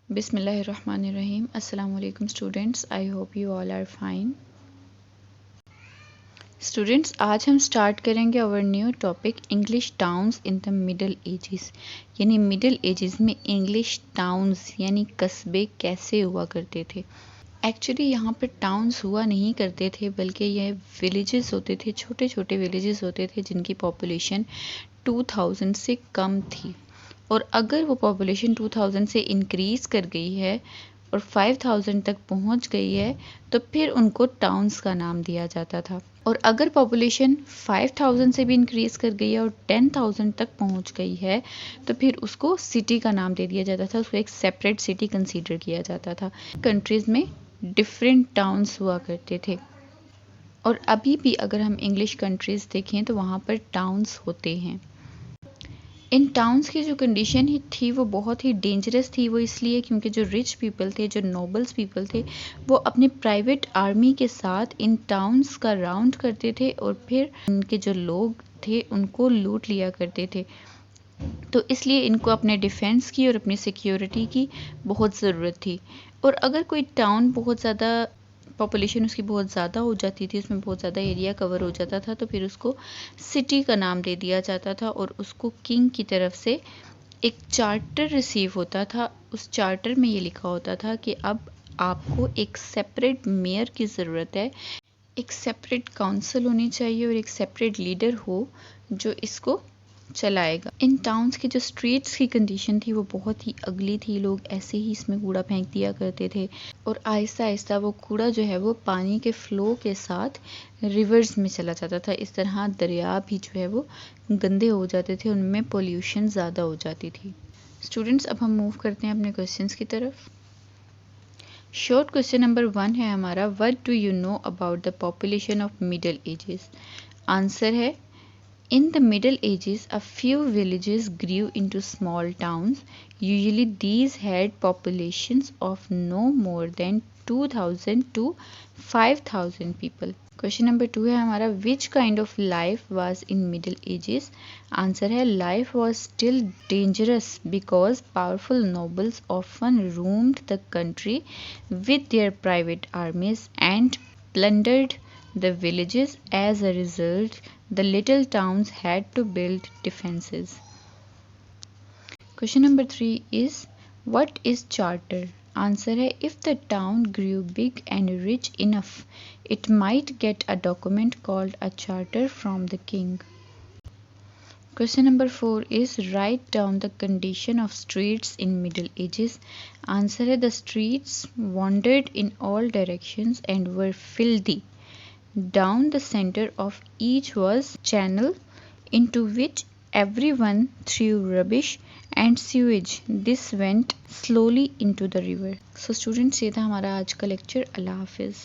बिस्मिल्लाहिर्रहमानिर्रहीम। अस्सलाम वालेकुम students, I hope you all are fine. Students, आज हम स्टार्ट करेंगे our new topic English towns in the middle ages. यानी मिडल एजेस में इंग्लिश टाउन्स यानी कस्बे कैसे हुआ करते थे। एक्चुअली यहाँ पर टाउन्स हुआ नहीं करते थे, बल्कि यह विलेजेस होते थे, छोटे छोटे विलेजेस होते थे जिनकी पॉपुलेशन 2000 से कम थी। और अगर वो पॉपुलेशन 2000 से इंक्रीज़ कर गई है और 5000 तक पहुंच गई है तो फिर उनको टाउन्स का नाम दिया जाता था। और अगर पॉपुलेशन 5000 से भी इंक्रीज़ कर गई है और 10,000 तक पहुंच गई है तो फिर उसको सिटी का नाम दे दिया जाता था, उसको एक सेपरेट सिटी कंसीडर किया जाता था। कंट्रीज़ में डिफरेंट टाउन्स हुआ करते थे और अभी भी अगर हम इंग्लिश कंट्रीज़ देखें तो वहाँ पर टाउन्स होते हैं। इन टाउन्स की जो कंडीशन ही थी वो बहुत ही डेंजरस थी। वो इसलिए क्योंकि जो रिच पीपल थे, जो नोबल्स पीपल थे, वो अपने प्राइवेट आर्मी के साथ इन टाउन्स का राउंड करते थे और फिर इनके जो लोग थे उनको लूट लिया करते थे। तो इसलिए इनको अपने डिफेंस की और अपनी सिक्योरिटी की बहुत ज़रूरत थी। और अगर कोई टाउन बहुत ज़्यादा पॉपुलेशन उसकी बहुत ज़्यादा हो जाती थी, उसमें बहुत ज़्यादा एरिया कवर हो जाता था, तो फिर उसको सिटी का नाम दे दिया जाता था और उसको किंग की तरफ से एक चार्टर रिसीव होता था। उस चार्टर में ये लिखा होता था कि अब आपको एक सेपरेट मेयर की ज़रूरत है, एक सेपरेट काउंसिल होनी चाहिए और एक सेपरेट लीडर हो जो इसको चलाएगा। इन टाउन्स की जो स्ट्रीट्स की कंडीशन थी वो बहुत ही अगली थी। लोग ऐसे ही इसमें कूड़ा फेंक दिया करते थे और आहिस्ता आहिस्ता वो कूड़ा जो है वो पानी के फ्लो के साथ रिवर्स में चला जाता था। इस तरह दरिया भी जो है वो गंदे हो जाते थे, उनमें पोल्यूशन ज़्यादा हो जाती थी। स्टूडेंट्स, अब हम मूव करते हैं अपने क्वेश्चंस की तरफ। शॉर्ट क्वेश्चन नंबर 1 है हमारा, what do you know about the population of middle edges. Answer है, in the Middle Ages, a few villages grew into small towns. Usually, these had populations of no more than 2000 to 5000 people. Question number 2 है हमारा, which kind of life was in Middle Ages? Answer है, life was still dangerous because powerful nobles often roamed the country with their private armies and plundered the villages. As a result, the little towns had to build defenses. Question number 3 is, what is charter? Answer है, if the town grew big and rich enough, it might get a document called a charter from the king. Question number 4 is, write down the condition of streets in Middle Ages. Answer है, the streets wandered in all directions and were filthy. Down the center of each was channel into which everyone threw rubbish and sewage. This went slowly into the river. So students, ये था हमारा आज का lecture. अल्लाह हाफिज़।